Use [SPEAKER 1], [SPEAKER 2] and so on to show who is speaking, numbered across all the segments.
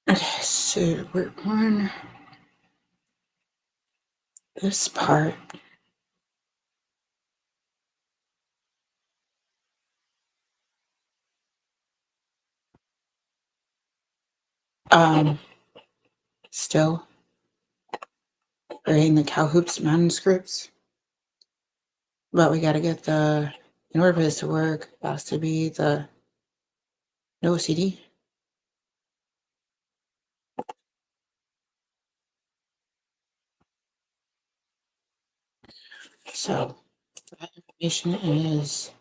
[SPEAKER 1] Okay, so we're on this part. Still reading the Cow Hoops manuscripts, but we gotta get in order for this to work, it has to be the no CD. So that information is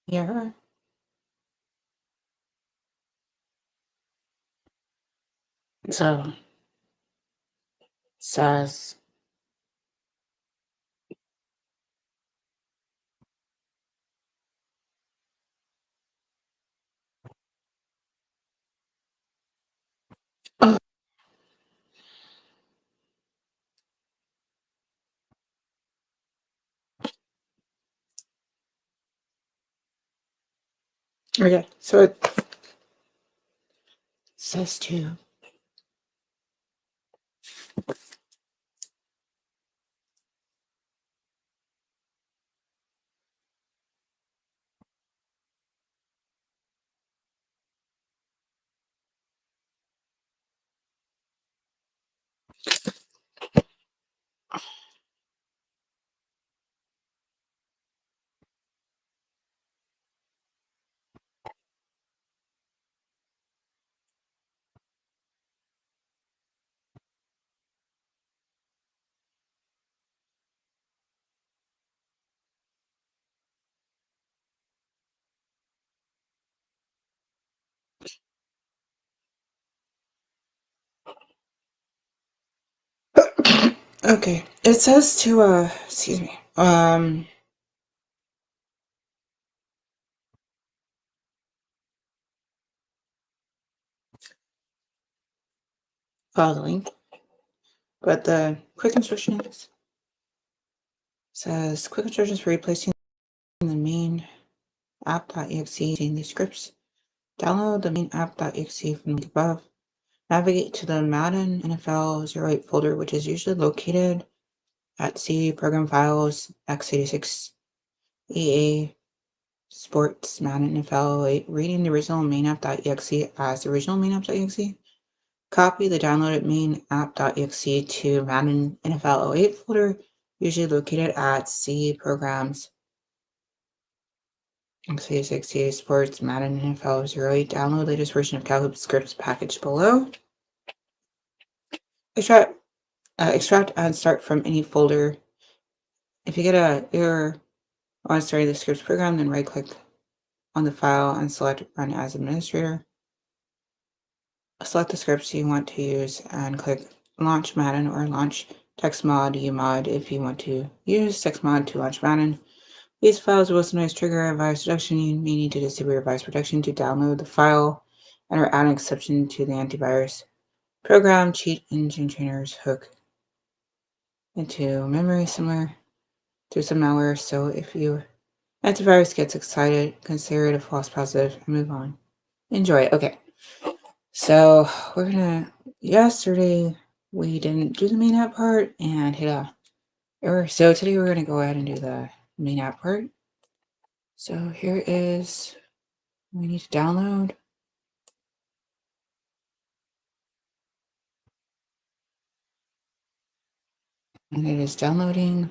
[SPEAKER 1] here. So it says oh, okay, so it says to okay. It says to excuse me. Follow the link. But the quick instructions says quick instructions for replacing the main app.exe in these scripts. Download the main app.exe from the link above. Navigate to the Madden NFL 08 folder, which is usually located at C Program Files x86 EA Sports Madden NFL 08. Reading the original main app.exe as the original main app.exe. Copy the downloaded main app.exe to Madden NFL 08 folder, usually located at C Programs x86 EA Sports Madden NFL 08. Download latest version of Calhoop scripts package below. Extract and start from any folder. If you get an error on starting the scripts program, then right-click on the file and select Run as Administrator. Select the scripts you want to use and click Launch Madden or Launch TextMod UMod if you want to use TextMod to launch Madden. These files will sometimes trigger a virus protection. You may need to disable your virus protection to download the file and or add an exception to the antivirus program. Cheat engine trainers hook into memory similar to some malware. So if your antivirus gets excited, consider it a false positive and move on. Enjoy. Okay. So yesterday we didn't do the main app part and hit a error. So today we're gonna go ahead and do the main app part. So here is we need to download. And it is downloading.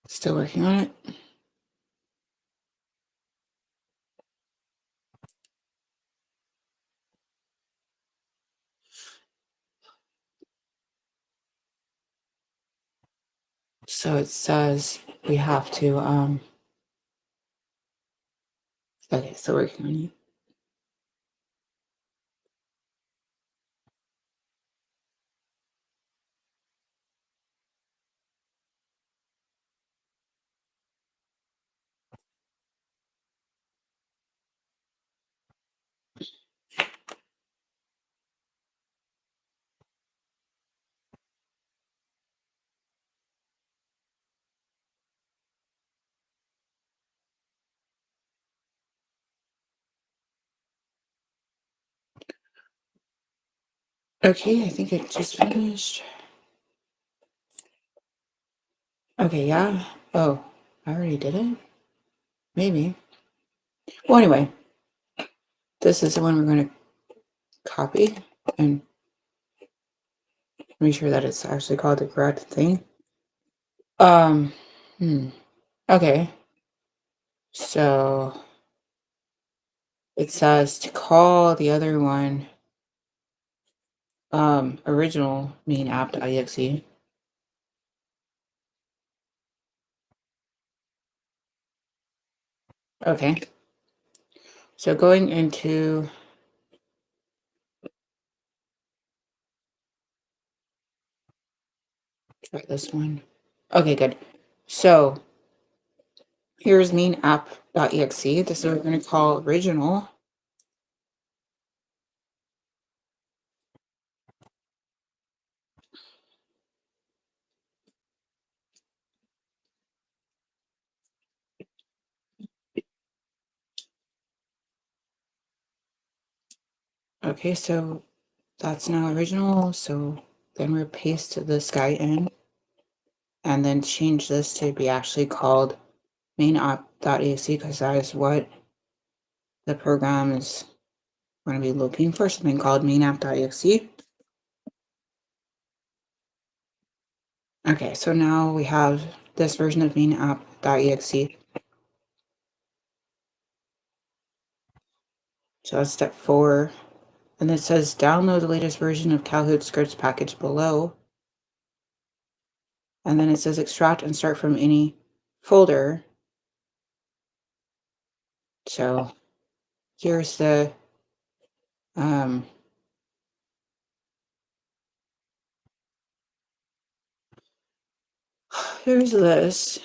[SPEAKER 1] Still working on it. So it says we have to, okay, so we're going to, okay, I think it just finished. Okay, yeah. Oh, I already did it? Maybe. Well, anyway, this is the one we're going to copy and make sure that it's actually called the correct thing. Um, hmm. Okay. So it says to call the other one original main app.exe. Okay. So going into try this one. Okay, good. So here's main app.exe. This is what we're going to call original. Okay, so that's now original. So then we'll paste this guy in and then change this to be actually called main app.exe because that is what the program is going to be looking for, something called main app.exe. Okay, so now we have this version of main app.exe. So that's step 4. And it says download the latest version of Calhoun scripts package below. And then it says extract and start from any folder. So here's the um, here's this.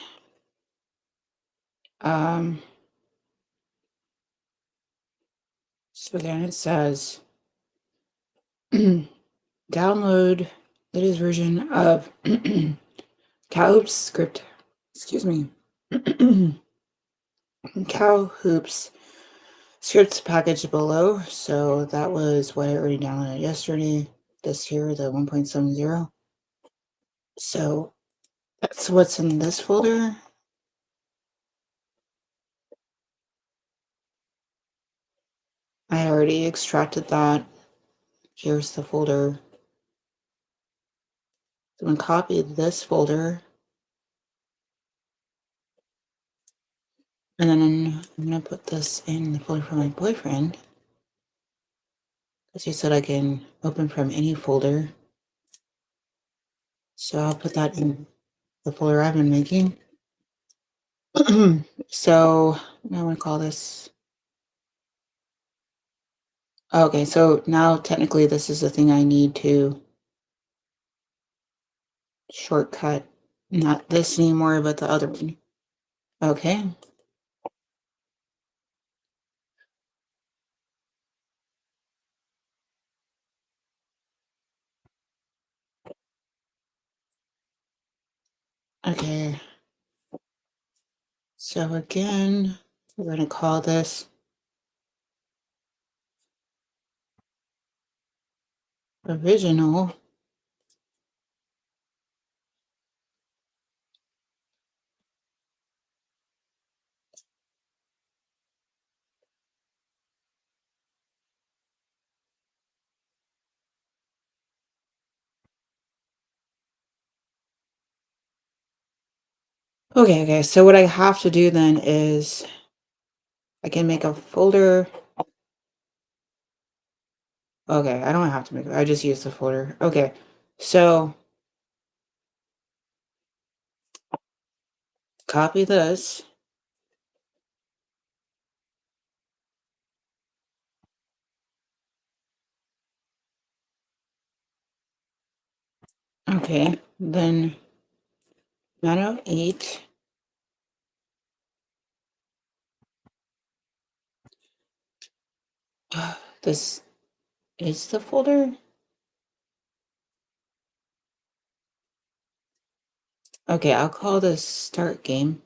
[SPEAKER 1] So then it says download latest version of Calhoun script. Excuse me. Calhoops scripts package below. So that was what I already downloaded yesterday. This here, the 1.70. So that's what's in this folder. I already extracted that. Here's the folder. So I'm going to copy this folder. And then I'm going to put this in the folder for my boyfriend. Because he said I can open from any folder. So I'll put that in the folder I've been making. So now I'm going to call this. Okay, so now technically this is the thing I need to shortcut. Not this anymore, but the other one. Okay. Okay. So again, we're going to call this original. Okay, so what I have to do then is I can make a folder. Okay, I don't have to make it. I just use the folder. Okay, so Copy this. Okay, then 908. This is the folder. Okay, I'll call this start game.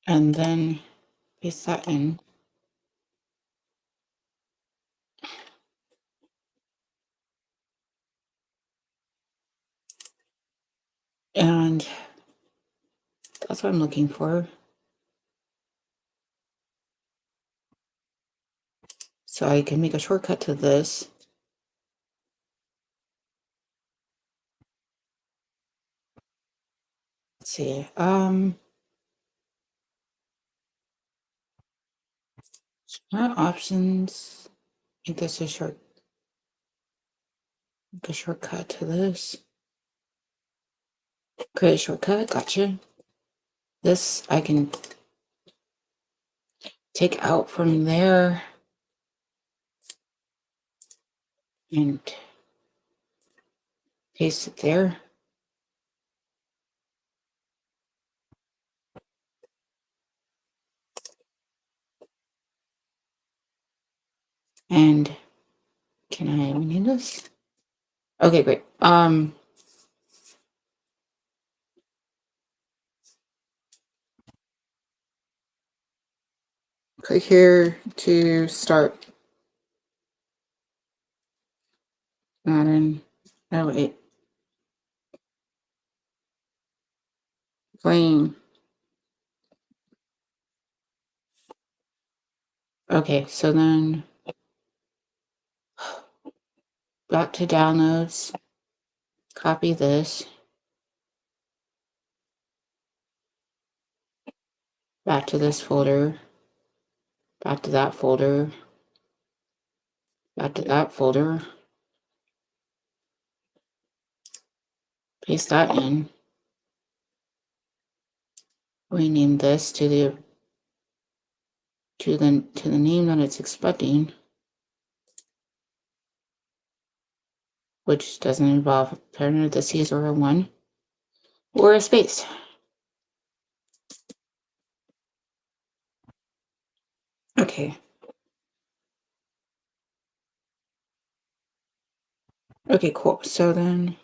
[SPEAKER 1] And then paste that in. And that's what I'm looking for. So I can make a shortcut to this. Let's see. Options. Make this a shortcut to this. Create a shortcut. Gotcha. This I can take out from there and paste it there. And can I rename this? Okay, great. Click here to start Madden. Oh wait, playing. Okay, so then back to downloads. Copy this. Back to this folder. Back to that folder. Back to that folder. Paste that in. Rename this to the name that it's expecting, which doesn't involve a parentheses or a 1 or a space. Okay. Okay, cool. So then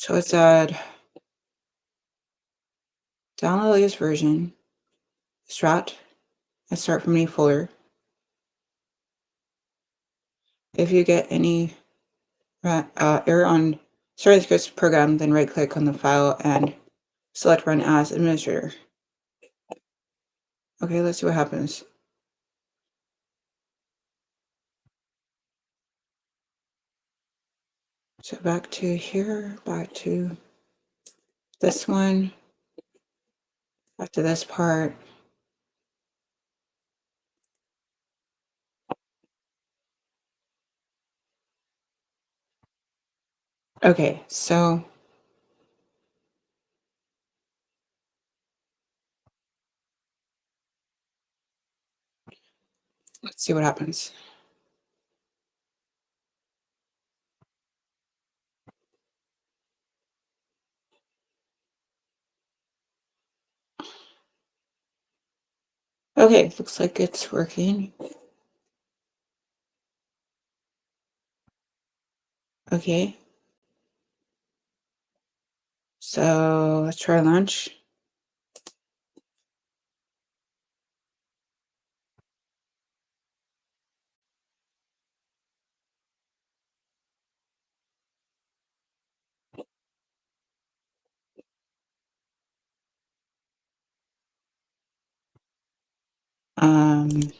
[SPEAKER 1] let's add download the latest version, extract, and start from any folder. If you get any error on starting the scripts program, then right click on the file and select run as administrator. Okay, let's see what happens. So back to here, back to this one, back to this part. Okay, so let's see what happens. Okay, looks like it's working. Okay. So let's try launch.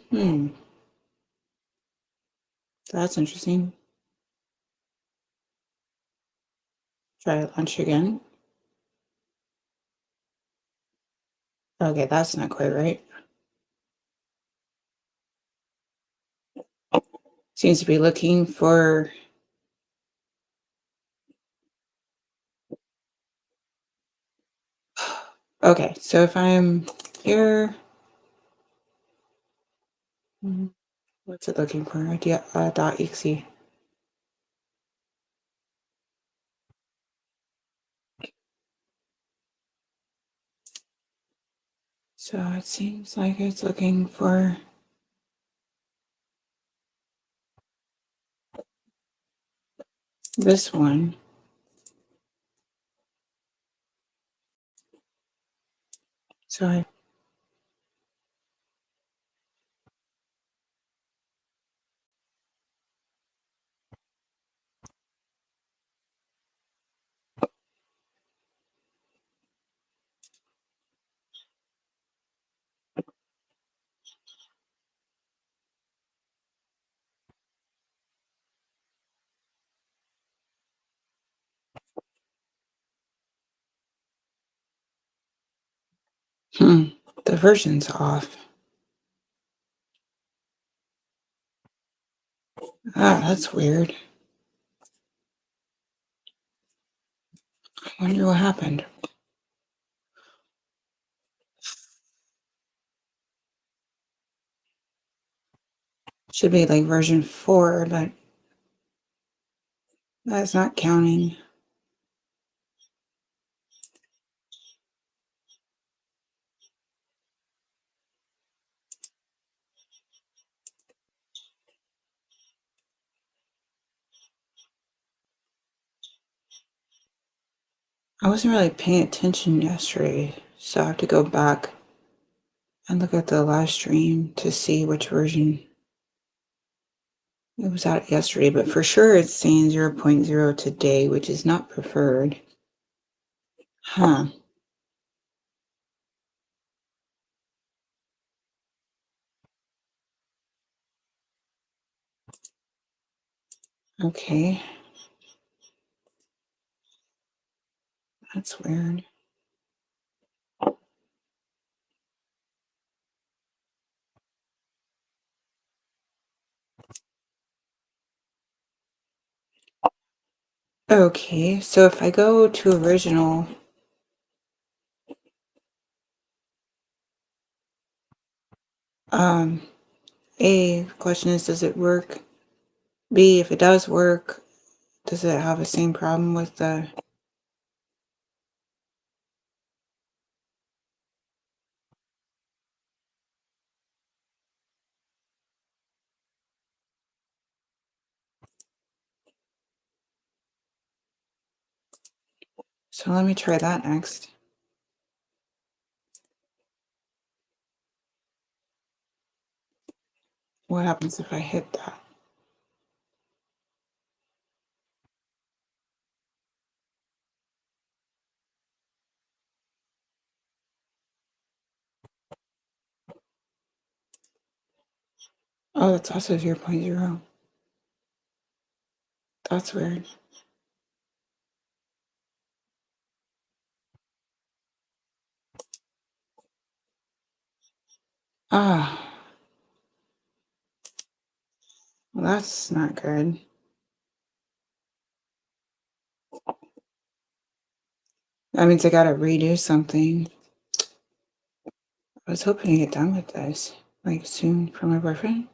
[SPEAKER 1] Hmm, that's interesting. Try launch again. Okay, that's not quite right. Seems to be looking for. Okay, so if I'm here, what's it looking for? Idea .exe. So it seems like it's looking for this one. So the version's off. Ah, that's weird. I wonder what happened. Should be like version 4, but that's not counting. I wasn't really paying attention yesterday, so I have to go back and look at the live stream to see which version it was out yesterday. But for sure, it's saying 0.0 today, which is not preferred. Huh. Okay. That's weird. Okay, so if I go to original, A, the question is, does it work? B, if it does work, does it have the same problem with the... So let me try that next. What happens if I hit that? Oh, that's also 0.0. That's weird. Ah, well, that's not good. That means I gotta redo something. I was hoping to get done with this, like, soon for my boyfriend,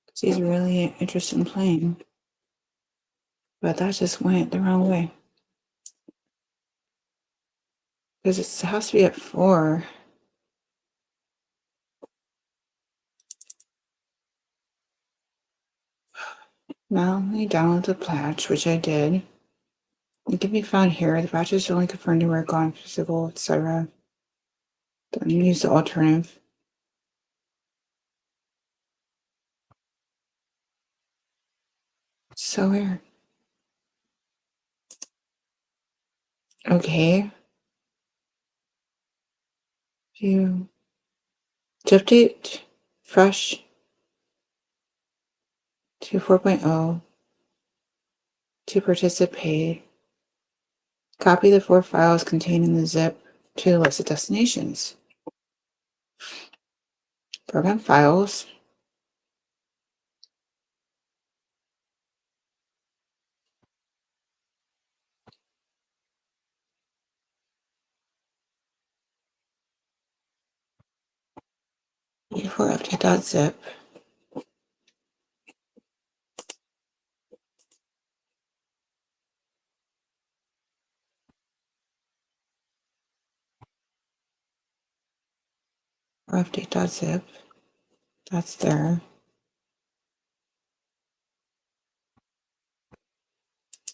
[SPEAKER 1] because he's really interested in playing. But that just went the wrong way. Because it has to be at 4. Now, let me download the patch, which I did. It can be found here. The patch is only confirmed to work on physical, etc. Then use the alternative. So weird. Okay. View. To update fresh to 4.0 to participate. Copy the 4 files contained in the zip to the list of destinations. Program files. Before update.zip. Or update.zip. That's there.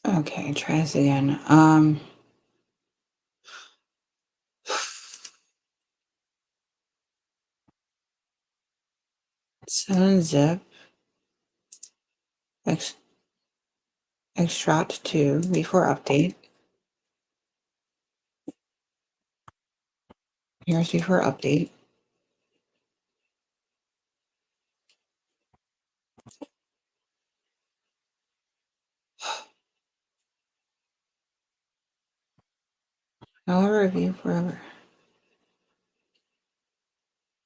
[SPEAKER 1] Okay, try this again. 7-zip. Extract to before update. Here's before update. However, review forever.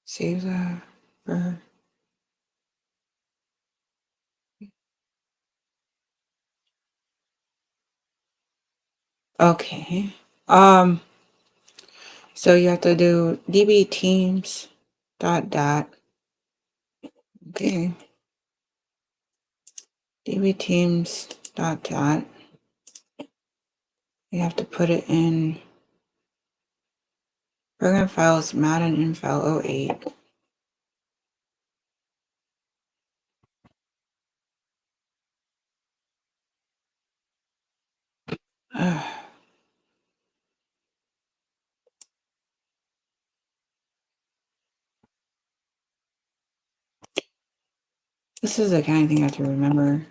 [SPEAKER 1] Save the for. Okay. So you have to do db teams dot. Okay. db teams dot. You have to put it in program files Madden info 08. This is the kind of thing I have to remember.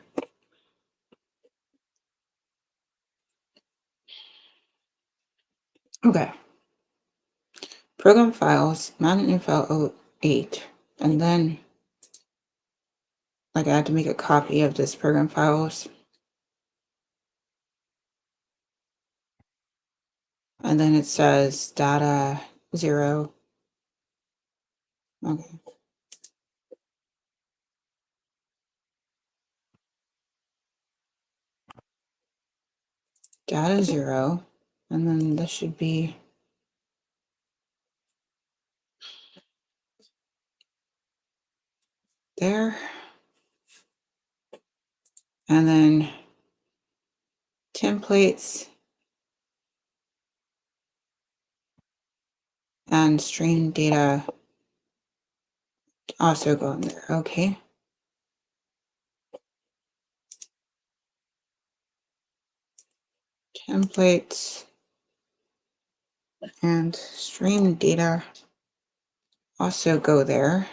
[SPEAKER 1] Okay. Program files, Madden info 08. And then, like, I have to make a copy of this program files. And then it says data 0. Okay. Data 0. And then this should be there. And then templates and stream data also go in there. Okay. Templates and stream data also go there.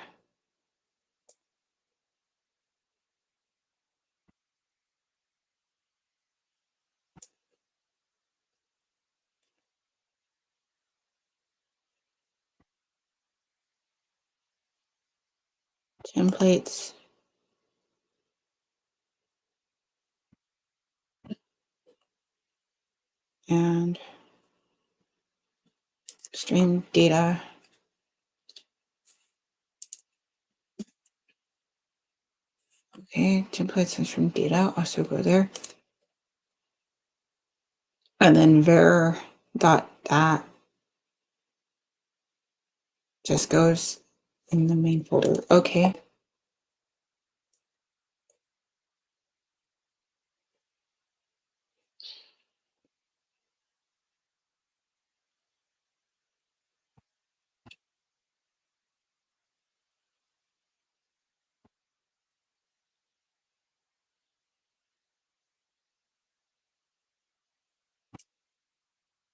[SPEAKER 1] Templates and stream data. Okay, templates and stream data also go there. And then var dot that just goes in the main folder. Okay.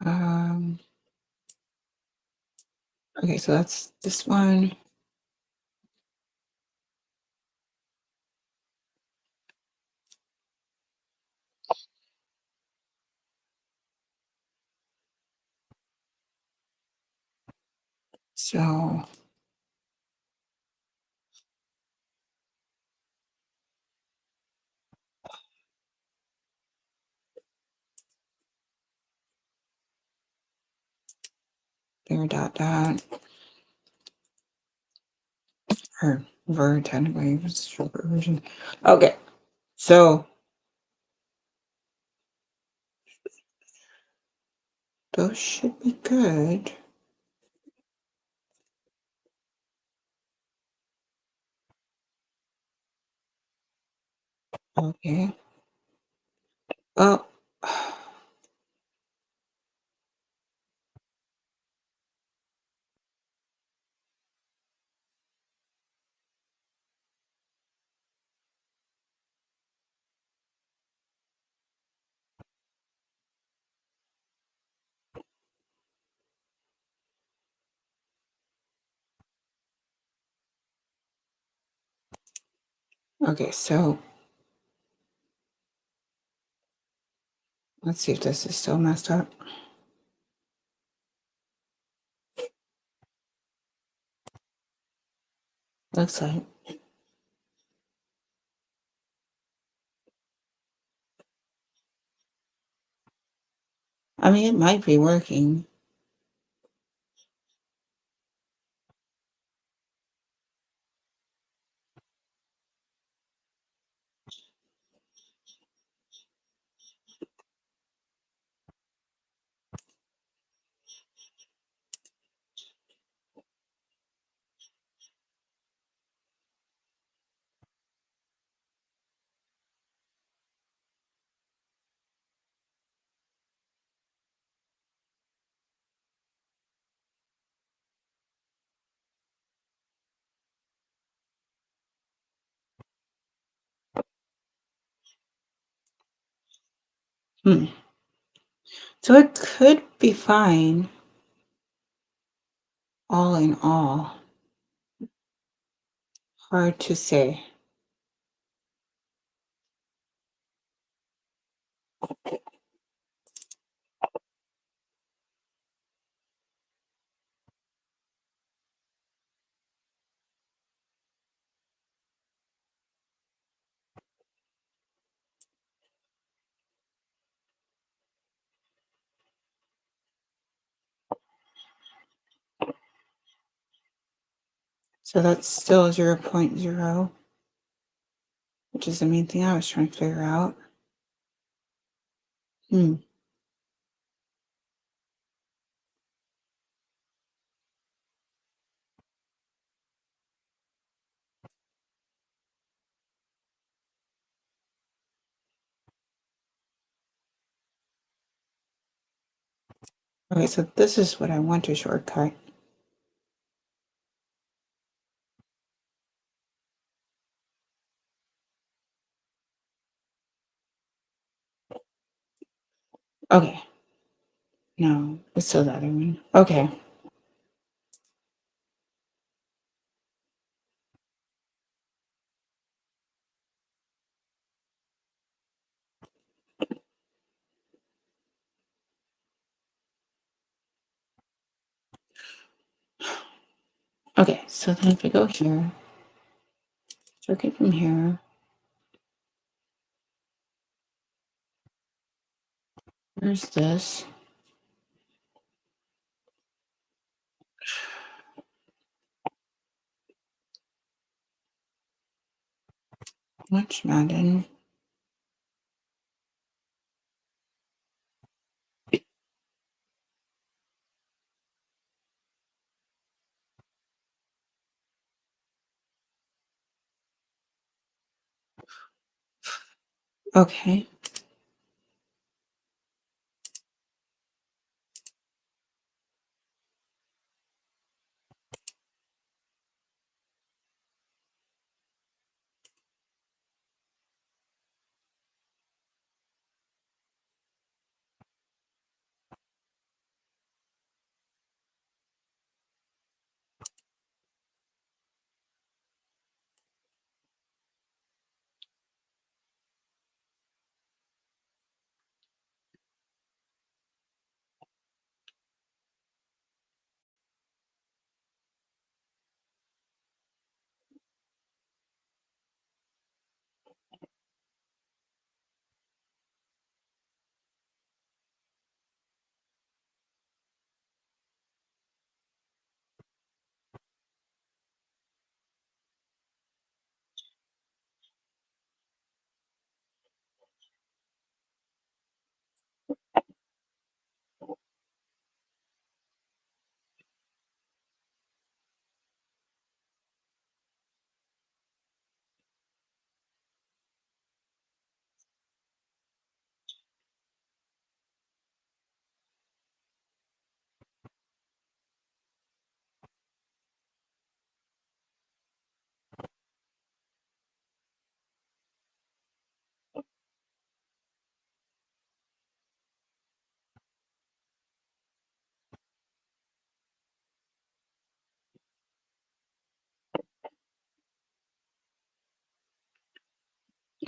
[SPEAKER 1] Um, okay, so that's this one. So there, or ver technically, it's a short version. Okay, so those should be good. Okay. Oh, okay, so let's see if this is still messed up. Looks like. I mean, it might be working. Hmm. So it could be fine, all in all. Hard to say. So that's still 0.0, which is the main thing I was trying to figure out. Hmm. Okay, so this is what I want to shortcut. Okay. No, it's still the other one. Okay. Okay, so then if I go here, circuit from here, where's this? Which Madden? Okay.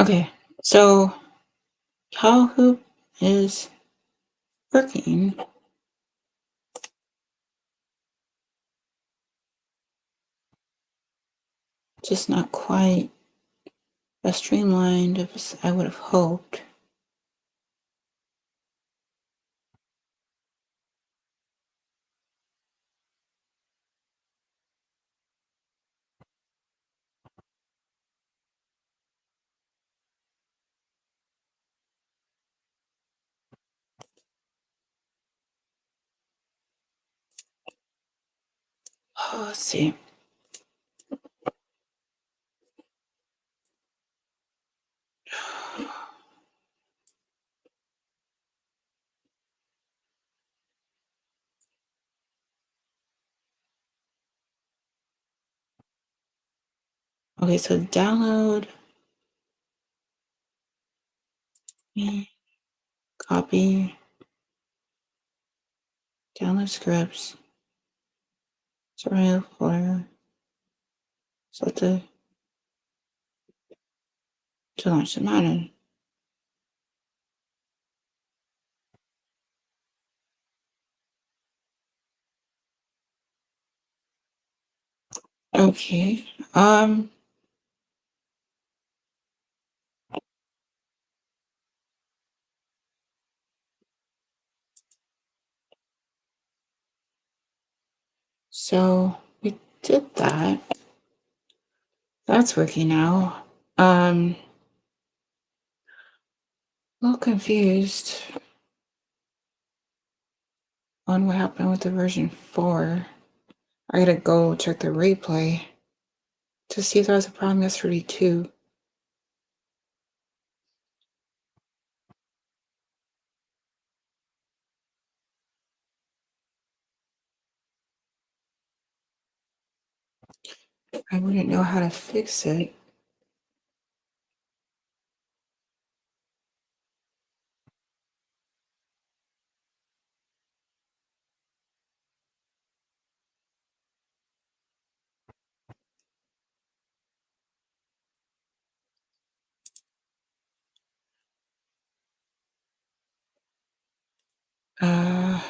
[SPEAKER 1] Okay, so how hoop is working, just not quite as streamlined as I would have hoped. Oh, let's see. Okay, so download, copy, download scripts, survival folder, select the to launch the Madden. Okay. So we did that. That's working now. A little confused on what happened with the version 4. I gotta go check the replay to see if there was a problem yesterday too. I wouldn't know how to fix it. Uh,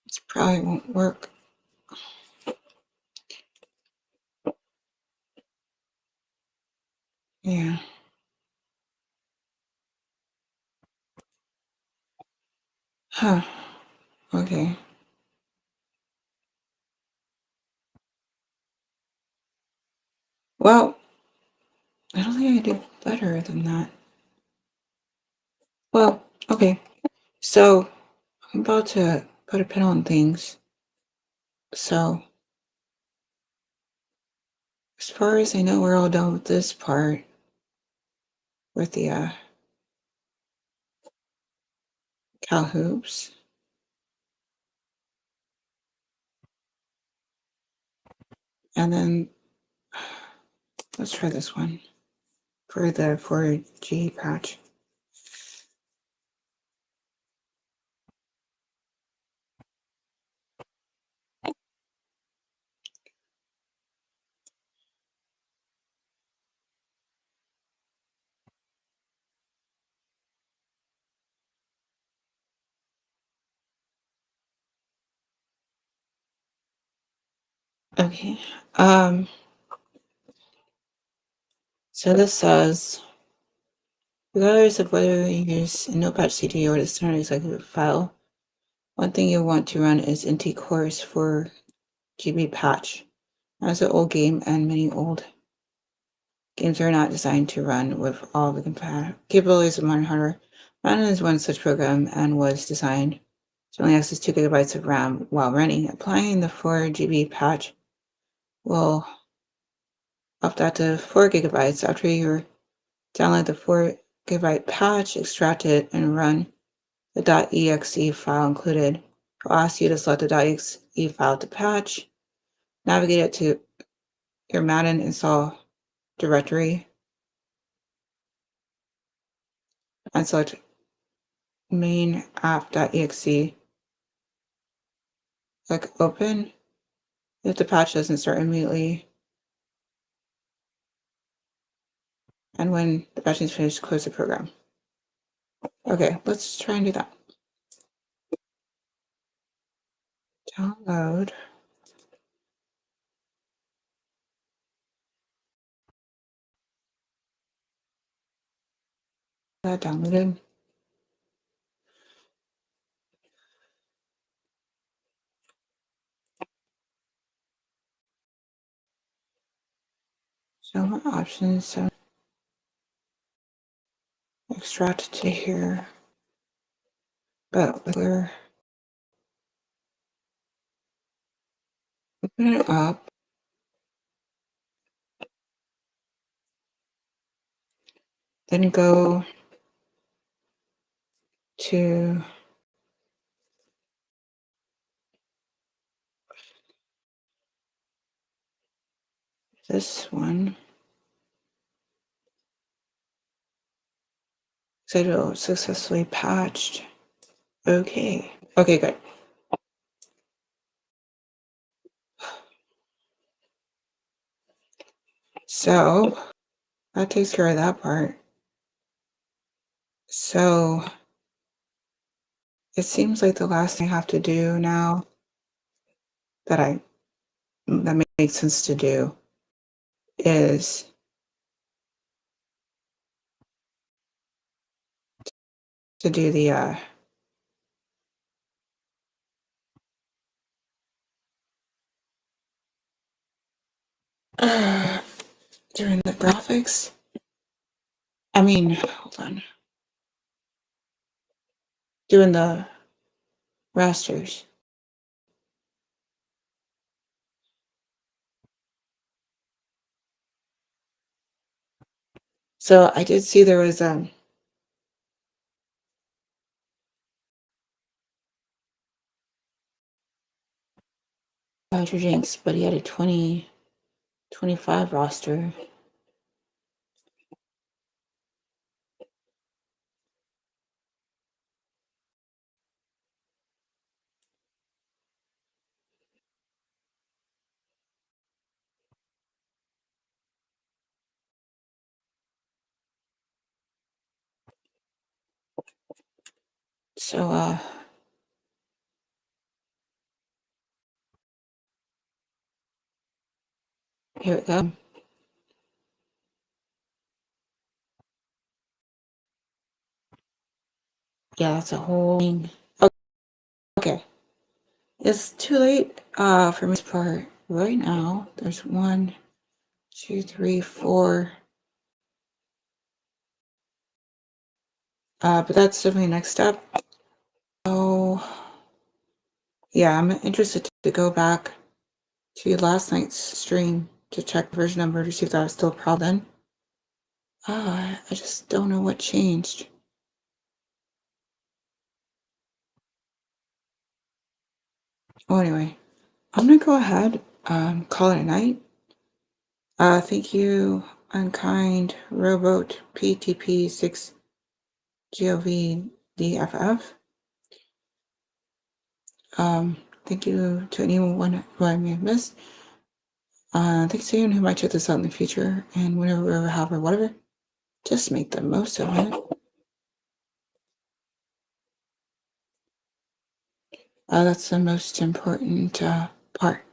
[SPEAKER 1] it probably won't work. Yeah. Huh. Okay. Well, I don't think I do better than that. Well, okay. So I'm about to put a pin on things. So as far as I know, we're all done with this part with the cow hoops. And then let's try this one for the 4G patch. Okay. So this says, regardless of whether you use a Notepad CD or the standard executive file, one thing you'll want to run is NT Core's 4GB patch. As an old game and many old games are not designed to run with all the capabilities of modern hardware. Madden is one such program and was designed to only access 2 gigabytes of RAM while running. Applying the 4GB patch will up that to 4 gigabytes. After you download the 4 gigabyte patch, extract it, and run the .exe file included. It will ask you to select the .exe file to patch, navigate it to your Madden install directory, and select main app.exe, click open. If the patch doesn't start immediately, and when the patch is finished, close the program. Okay, let's try and do that. Download. That downloaded. So more options. So extract to here, but we're open it up. Then go to this one. So successfully patched. Okay. Okay, good. So that takes care of that part. So it seems like the last thing I have to do now that makes sense to do is to do the doing the graphics. I mean, hold on. Doing the rasters. So I did see there was Roger Jenks, but he had a 2025 roster. So here we go. Yeah, that's a whole thing. Okay. It's too late for me to part right now. There's 1, 2, 3, 4. But that's definitely the next step. So yeah, I'm interested to go back to last night's stream to check version number to see if that was still a problem. I just don't know what changed. Well, anyway, I'm gonna go ahead, call it a night. Thank you, Unkind Rowboat PTP6 GOVDFF. Thank you to anyone who I may have missed. Thanks to anyone who might check this out in the future, and whenever, however, whatever, just make the most of it. That's the most important part.